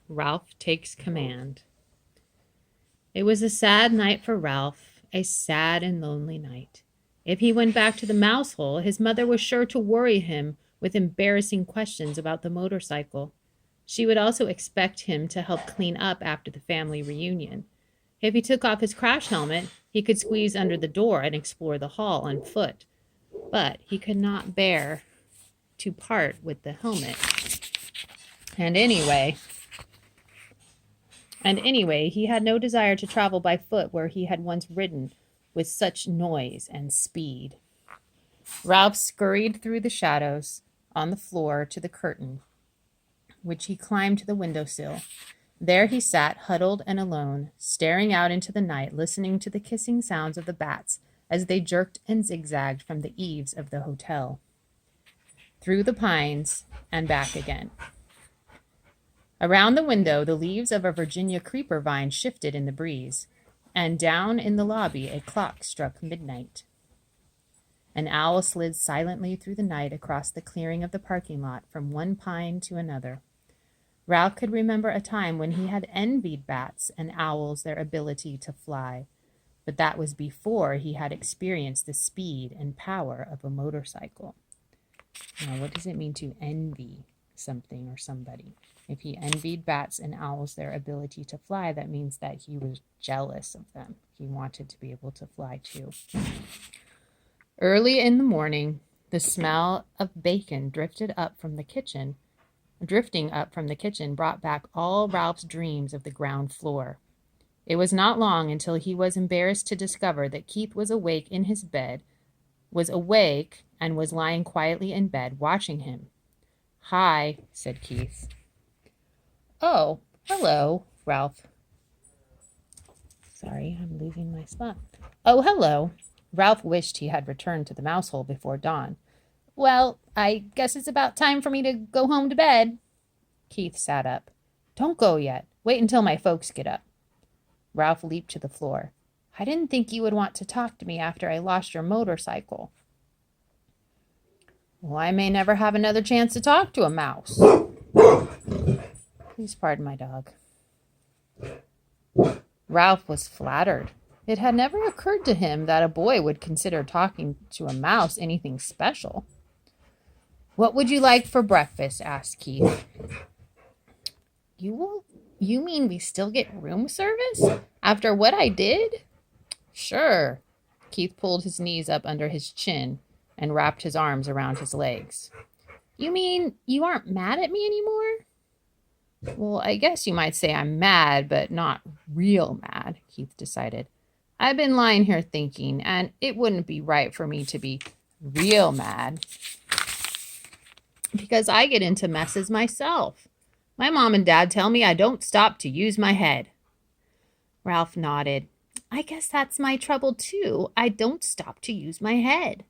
Ralph Takes Command. It was a sad night for Ralph, a sad and lonely night. If he went back to the mouse hole, his mother was sure to worry him with embarrassing questions about the motorcycle. She would also expect him to help clean up after the family reunion. If he took off his crash helmet, he could squeeze under the door and explore the hall on foot. But he could not bear to part with the helmet. And anyway, he had no desire to travel by foot where he had once ridden with such noise and speed. Ralph scurried through the shadows on the floor to the curtain, which he climbed to the windowsill. There he sat, huddled and alone, staring out into the night, listening to the kissing sounds of the bats as they jerked and zigzagged from the eaves of the hotel, through the pines and back again. Around the window, the leaves of a Virginia creeper vine shifted in the breeze, and down in the lobby a clock struck midnight. An owl slid silently through the night across the clearing of the parking lot from one pine to another. Ralph could remember a time when he had envied bats and owls their ability to fly, but that was before he had experienced the speed and power of a motorcycle. Now, what does it mean to envy something or somebody? If he envied bats and owls their ability to fly, that means that he was jealous of them. He wanted to be able to fly too. Early in the morning, the smell of bacon drifting up from the kitchen brought back all Ralph's dreams of the ground floor. It was not long until he was embarrassed to discover that Keith was awake and was lying quietly in bed, watching him. "Hi," said Keith. "Oh, hello, Ralph." Sorry, I'm losing my spot. "Oh, hello." Ralph wished he had returned to the mouse hole before dawn. "Well, I guess it's about time for me to go home to bed." Keith sat up. "Don't go yet. Wait until my folks get up." Ralph leaped to the floor. "I didn't think you would want to talk to me after I lost your motorcycle." "Well, I may never have another chance to talk to a mouse." Please pardon my dog. Ralph was flattered. It had never occurred to him that a boy would consider talking to a mouse anything special. "What would you like for breakfast?" asked Keith. You mean we still get room service? After what I did?" "Sure." Keith pulled his knees up under his chin and wrapped his arms around his legs. "You mean you aren't mad at me anymore?" "Well, I guess you might say I'm mad, but not real mad," Keith decided. "I've been lying here thinking, and it wouldn't be right for me to be real mad, because I get into messes myself. My mom and dad tell me I don't stop to use my head." Ralph nodded. "I guess that's my trouble, too. I don't stop to use my head."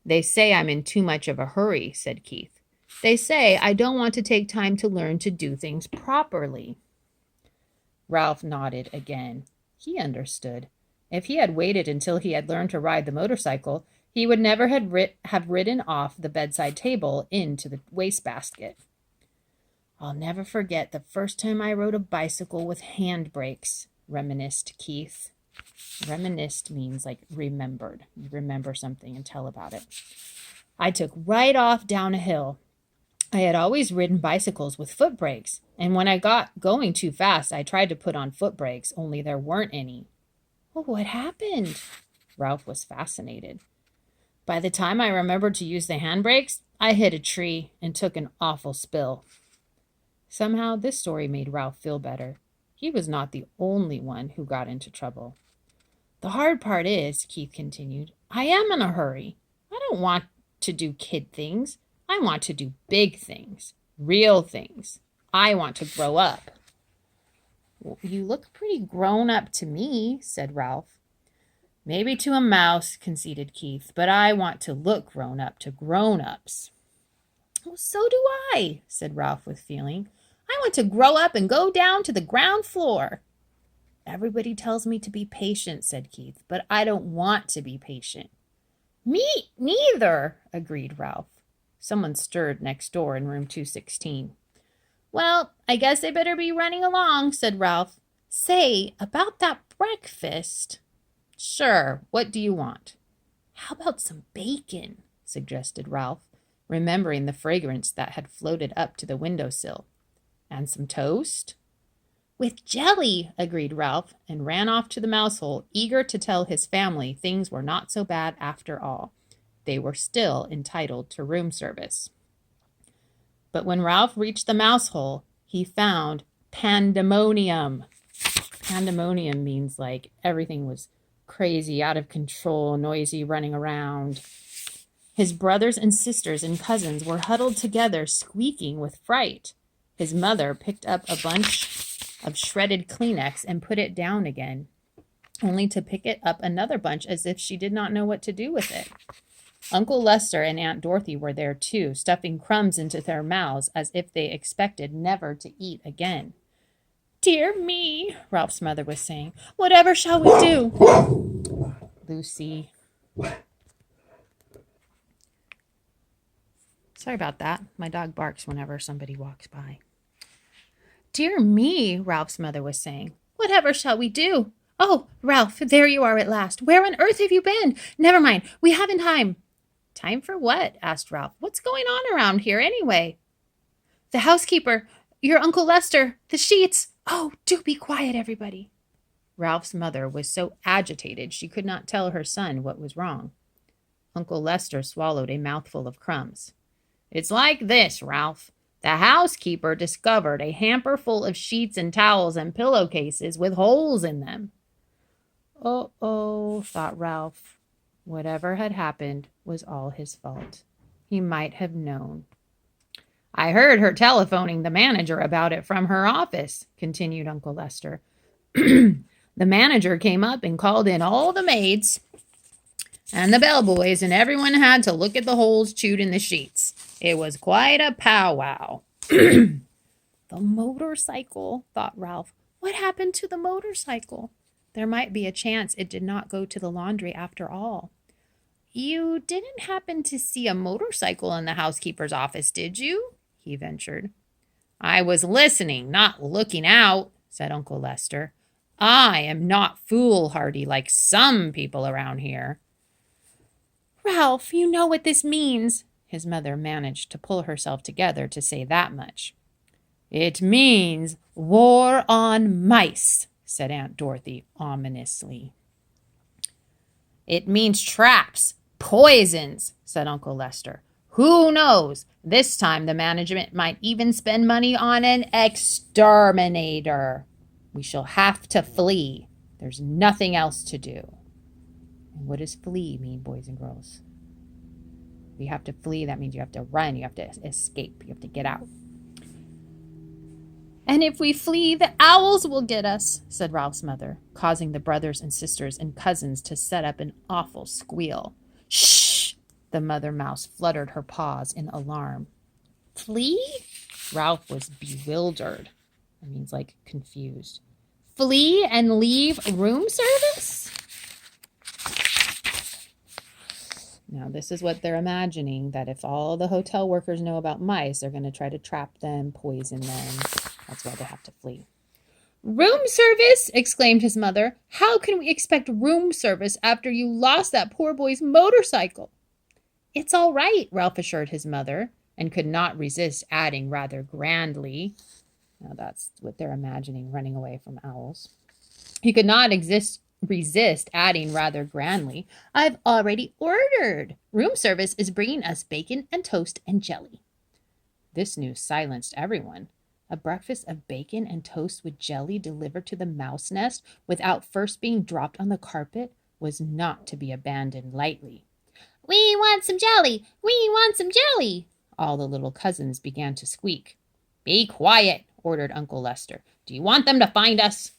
"They say I'm in too much of a hurry," said Keith. "They say I don't want to take time to learn to do things properly." Ralph nodded again. He understood. If he had waited until he had learned to ride the motorcycle, he would never have ridden off the bedside table into the wastebasket. "I'll never forget the first time I rode a bicycle with handbrakes," reminisced Keith. Reminisced means like remembered. You remember something and tell about it. "I took right off down a hill. I had always ridden bicycles with foot brakes, and when I got going too fast, I tried to put on foot brakes, only there weren't any." "Well, what happened?" Ralph was fascinated. "By the time I remembered to use the handbrakes, I hit a tree and took an awful spill." Somehow, this story made Ralph feel better. He was not the only one who got into trouble. "The hard part is," Keith continued, "I am in a hurry. I don't want to do kid things. I want to do big things, real things. I want to grow up." "Well, you look pretty grown up to me," said Ralph. "Maybe to a mouse," conceded Keith, "but I want to look grown up to grown-ups." "Well, so do I," said Ralph with feeling. "I want to grow up and go down to the ground floor." "Everybody tells me to be patient," said Keith, "but I don't want to be patient." "Me neither," agreed Ralph. Someone stirred next door in room 216. Well, I guess I better be running along, said Ralph. Say, about that breakfast. Sure, what do you want? How about some bacon? Suggested Ralph, remembering the fragrance that had floated up to the windowsill. And some toast? With jelly, agreed Ralph, and ran off to the mouse hole, eager to tell his family things were not so bad after all. They were still entitled to room service. But when Ralph reached the mouse hole, he found pandemonium. Pandemonium means like everything was crazy, out of control, noisy, running around. His brothers and sisters and cousins were huddled together, squeaking with fright. His mother picked up a bunch of shredded Kleenex and put it down again, only to pick it up another bunch as if she did not know what to do with it. Uncle Lester and Aunt Dorothy were there too, stuffing crumbs into their mouths as if they expected never to eat again. Dear me, Ralph's mother was saying. Whatever shall we do? Lucy. Sorry about that. My dog barks whenever somebody walks by. Dear me, Ralph's mother was saying. Whatever shall we do? Oh, Ralph, there you are at last. Where on earth have you been? Never mind. We haven't time. Time for what? Asked Ralph. What's going on around here anyway? The housekeeper, your Uncle Lester, the sheets. Oh, do be quiet, everybody. Ralph's mother was so agitated she could not tell her son what was wrong. Uncle Lester swallowed a mouthful of crumbs. It's like this, Ralph. The housekeeper discovered a hamper full of sheets and towels and pillowcases with holes in them. Oh, thought Ralph. Whatever had happened was all his fault. He might have known. I heard her telephoning the manager about it from her office, continued Uncle Lester. The manager came up and called in all the maids and the bellboys, and everyone had to look at the holes chewed in the sheets. It was quite a powwow. The motorcycle, thought Ralph. What happened to the motorcycle? There might be a chance it did not go to the laundry after all. You didn't happen to see a motorcycle in the housekeeper's office, did you? He ventured. I was listening, not looking out, said Uncle Lester. I am not foolhardy like some people around here. Ralph, you know what this means. His mother managed to pull herself together to say that much. It means war on mice, said Aunt Dorothy ominously. It means traps, poisons, said Uncle Lester. Who knows? This time the management might even spend money on an exterminator. We shall have to flee. There's nothing else to do. And what does flee mean, boys and girls? You have to flee. That means you have to run. You have to escape. You have to get out. And if we flee, the owls will get us, said Ralph's mother, causing the brothers and sisters and cousins to set up an awful squeal. Shh! The mother mouse fluttered her paws in alarm. Flee? Ralph was bewildered. That means like confused. Flee and leave room service? Now, this is what they're imagining, that if all the hotel workers know about mice, they're going to try to trap them, poison them. That's why they have to flee. Room service, exclaimed his mother. How can we expect room service after you lost that poor boy's motorcycle? It's all right, Ralph assured his mother, and could not resist adding rather grandly. Now that's what they're imagining, running away from owls. He could not resist adding rather grandly, I've already ordered. Room service is bringing us bacon and toast and jelly. This news silenced everyone. A breakfast of bacon and toast with jelly delivered to the mouse nest without first being dropped on the carpet was not to be abandoned lightly. We want some jelly! We want some jelly! All the little cousins began to squeak. Be quiet, ordered Uncle Lester. Do you want them to find us?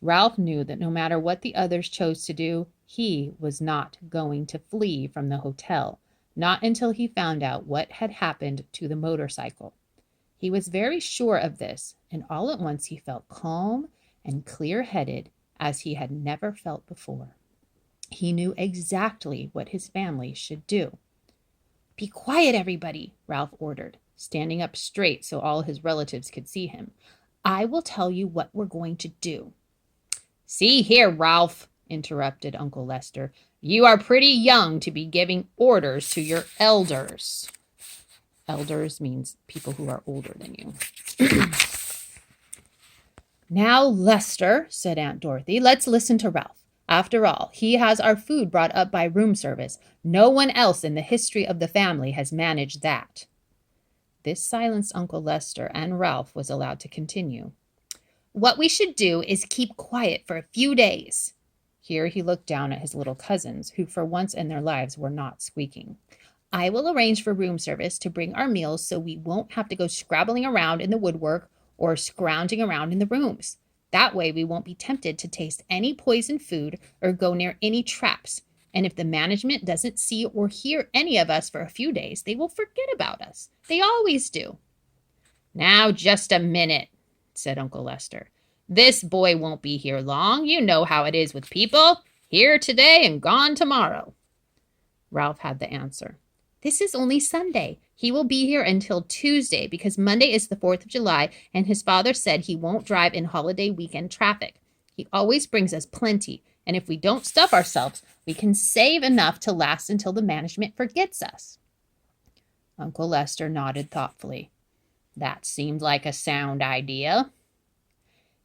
Ralph knew that no matter what the others chose to do, he was not going to flee from the hotel, not until he found out what had happened to the motorcycle. He was very sure of this, and all at once he felt calm and clear-headed as he had never felt before. He knew exactly what his family should do. Be quiet, everybody, Ralph ordered. standing up straight so all his relatives could see him. I will tell you what we're going to do. See here, Ralph, interrupted Uncle Lester. You are pretty young to be giving orders to your elders. Elders means people who are older than you. Now, Lester, said Aunt Dorothy, let's listen to Ralph. After all, he has our food brought up by room service. No one else in the history of the family has managed that. This silenced Uncle Lester, and Ralph was allowed to continue. What we should do is keep quiet for a few days. Here he looked down at his little cousins, who for once in their lives were not squeaking. I will arrange for room service to bring our meals so we won't have to go scrabbling around in the woodwork or scrounging around in the rooms. That way we won't be tempted to taste any poisoned food or go near any traps. And if the management doesn't see or hear any of us for a few days, they will forget about us. They always do. Now, just a minute, said Uncle Lester. This boy won't be here long. You know how it is with people. Here today and gone tomorrow. Ralph had the answer. This is only Sunday. He will be here until Tuesday because Monday is the 4th of July and his father said he won't drive in holiday weekend traffic. He always brings us plenty, and if we don't stuff ourselves, we can save enough to last until the management forgets us. Uncle Lester nodded thoughtfully. That seemed like a sound idea.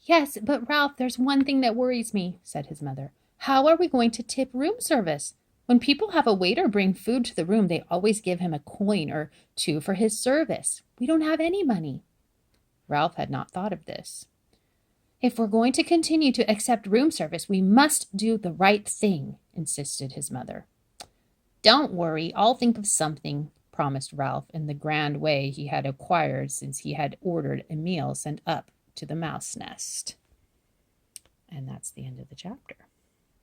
Yes, but Ralph, there's one thing that worries me, said his mother. How are we going to tip room service? When people have a waiter bring food to the room, they always give him a coin or two for his service. We don't have any money. Ralph had not thought of this. If we're going to continue to accept room service, we must do the right thing, insisted his mother. Don't worry, I'll think of something, promised Ralph in the grand way he had acquired since he had ordered a meal sent up to the mouse nest. And that's the end of the chapter.